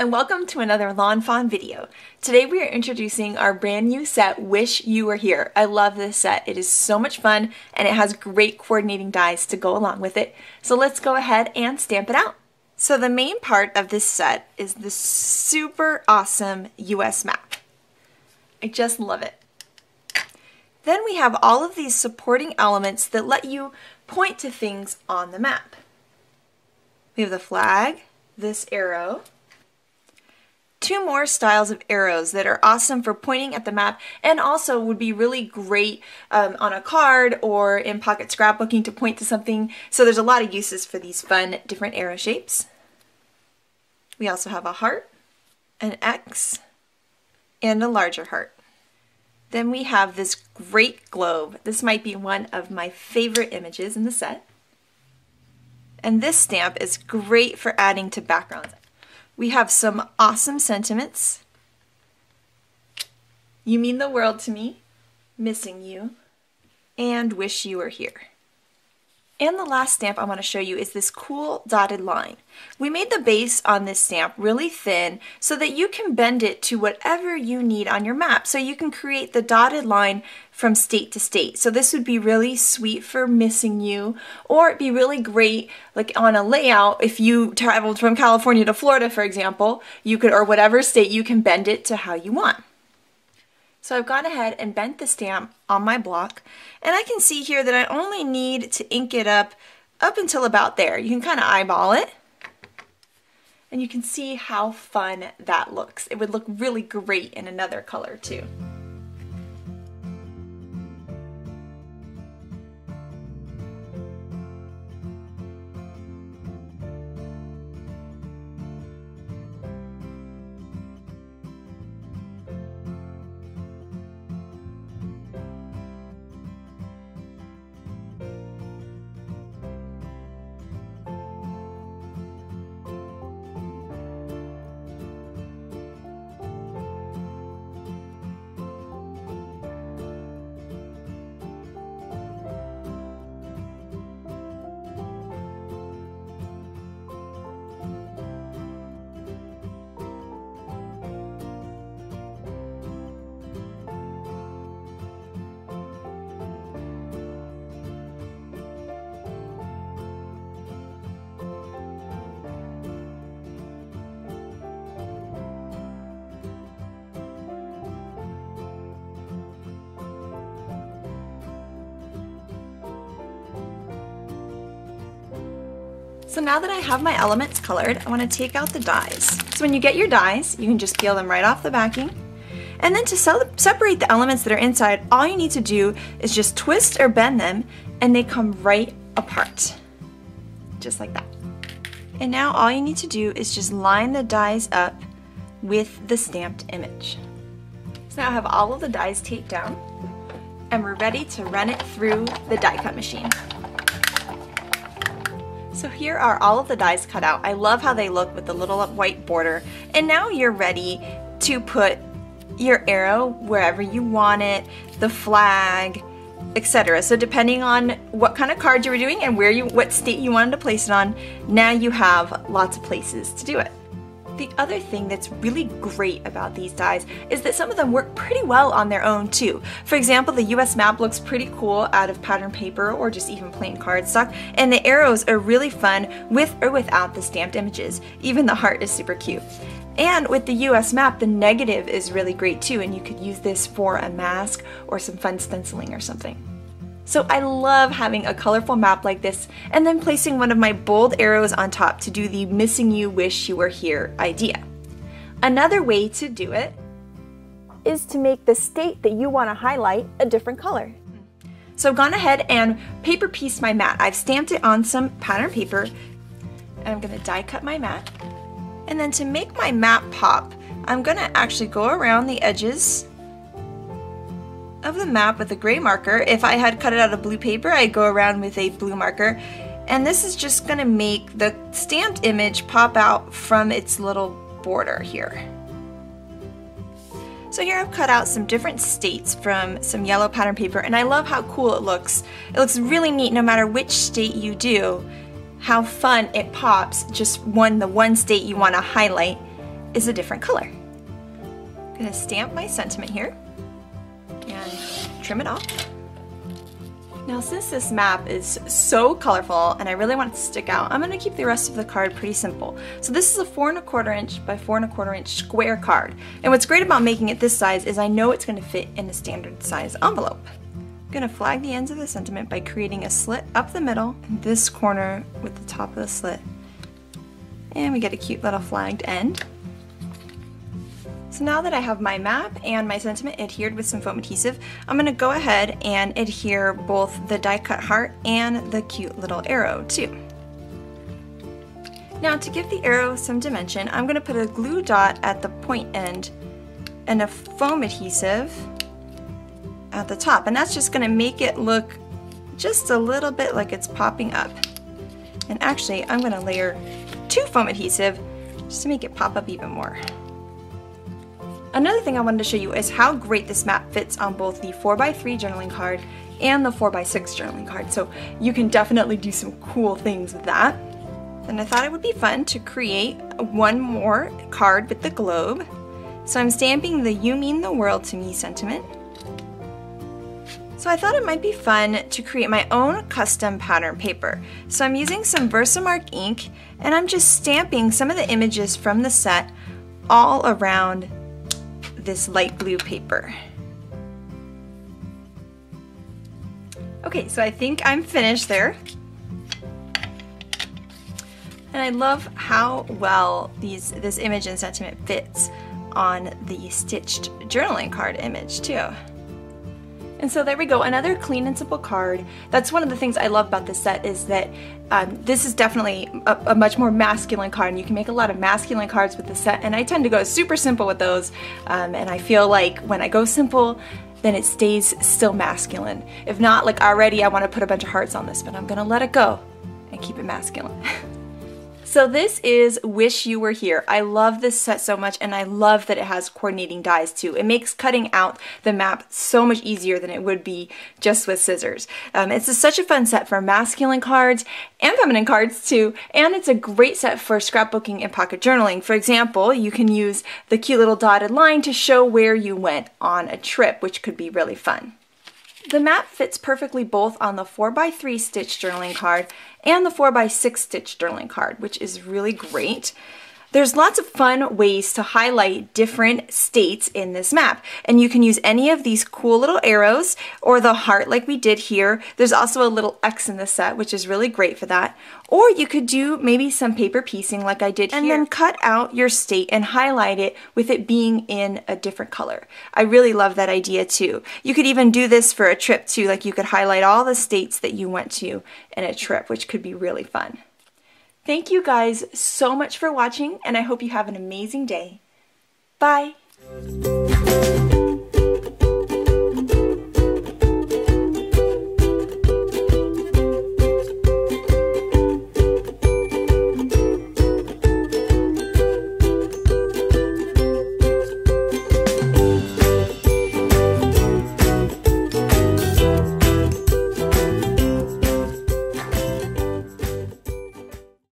and welcome to another Lawn Fawn video. Today we are introducing our brand new set, Wish You Were Here. I love this set. It is so much fun and it has great coordinating dies to go along with it. So let's go ahead and stamp it out. So the main part of this set is this super awesome US map. I just love it. Then we have all of these supporting elements that let you point to things on the map. We have the flag, this arrow, two more styles of arrows that are awesome for pointing at the map and also would be really great on a card or in pocket scrapbooking to point to something. So there's a lot of uses for these fun different arrow shapes. We also have a heart, an X, and a larger heart. Then we have this great globe. This might be one of my favorite images in the set. And this stamp is great for adding to backgrounds. We have some awesome sentiments. You mean the world to me, missing you, and wish you were here. And the last stamp I want to show you is this cool dotted line. We made the base on this stamp really thin so that you can bend it to whatever you need on your map. So you can create the dotted line from state to state. So this would be really sweet for missing you, or it'd be really great like on a layout if you traveled from California to Florida, for example, you could, or whatever state, you can bend it to how you want. So I've gone ahead and bent the stamp on my block, and I can see here that I only need to ink it up until about there. You can kind of eyeball it, and you can see how fun that looks. It would look really great in another color too. So now that I have my elements colored, I want to take out the dies. So when you get your dies, you can just peel them right off the backing. And then to separate the elements that are inside, all you need to do is just twist or bend them and they come right apart. Just like that. And now all you need to do is just line the dies up with the stamped image. So now I have all of the dies taped down and we're ready to run it through the die cut machine. So here are all of the dies cut out. I love how they look with the little white border. And now you're ready to put your arrow wherever you want it, the flag, etc. So depending on what kind of card you were doing and what state you wanted to place it on, now you have lots of places to do it. The other thing that's really great about these dies is that some of them work pretty well on their own too. For example, the US map looks pretty cool out of pattern paper or just even plain cardstock, and the arrows are really fun with or without the stamped images. Even the heart is super cute. And with the US map, the negative is really great too, and you could use this for a mask or some fun stenciling or something. So I love having a colorful map like this and then placing one of my bold arrows on top to do the missing you, wish you were here idea. Another way to do it is to make the state that you want to highlight a different color. So I've gone ahead and paper pieced my mat. I've stamped it on some pattern paper and I'm going to die cut my mat. And then to make my mat pop, I'm going to actually go around the edges of the map with a gray marker. If I had cut it out of blue paper, I'd go around with a blue marker. And this is just going to make the stamped image pop out from its little border here. So here I've cut out some different states from some yellow pattern paper, and I love how cool it looks. It looks really neat no matter which state you do, how fun it pops, just the one state you want to highlight, is a different color. I'm gonna stamp my sentiment here and trim it off. Now since this map is so colorful and I really want it to stick out, I'm going to keep the rest of the card pretty simple. So this is a 4 1/4 inch by 4 1/4 inch square card. And what's great about making it this size is I know it's going to fit in a standard size envelope. I'm going to flag the ends of the sentiment by creating a slit up the middle in this corner with the top of the slit. And we get a cute little flagged end. So now that I have my map and my sentiment adhered with some foam adhesive, I'm going to go ahead and adhere both the die cut heart and the cute little arrow too. Now to give the arrow some dimension, I'm going to put a glue dot at the point end and a foam adhesive at the top, and that's just going to make it look just a little bit like it's popping up. And actually I'm going to layer 2 foam adhesive just to make it pop up even more. Another thing I wanted to show you is how great this map fits on both the 4x3 journaling card and the 4x6 journaling card, so you can definitely do some cool things with that. And I thought it would be fun to create one more card with the globe. So I'm stamping the "You Mean the World to Me" sentiment. So I thought it might be fun to create my own custom pattern paper. So I'm using some Versamark ink and I'm just stamping some of the images from the set all around this light blue paper. Okay, so I think I'm finished there. And I love how well this image and sentiment fits on the stitched journaling card image too. And so there we go, another clean and simple card. That's one of the things I love about this set is that this is definitely a much more masculine card, and you can make a lot of masculine cards with the set, and I tend to go super simple with those, and I feel like when I go simple, then it stays still masculine. If not, like already I want to put a bunch of hearts on this, but I'm gonna let it go and keep it masculine. So this is Wish You Were Here. I love this set so much, and I love that it has coordinating dies too. It makes cutting out the map so much easier than it would be just with scissors. It's such a fun set for masculine cards and feminine cards too, and it's a great set for scrapbooking and pocket journaling. For example, you can use the cute little dotted line to show where you went on a trip, which could be really fun. The map fits perfectly both on the 4x3 stitch journaling card and the 4x6 stitch journaling card, which is really great. There's lots of fun ways to highlight different states in this map, and you can use any of these cool little arrows or the heart like we did here. There's also a little X in the set, which is really great for that. Or you could do maybe some paper piecing like I did here, and then cut out your state and highlight it with it being in a different color. I really love that idea too. You could even do this for a trip too, like you could highlight all the states that you went to in a trip, which could be really fun. Thank you guys so much for watching, and I hope you have an amazing day. Bye!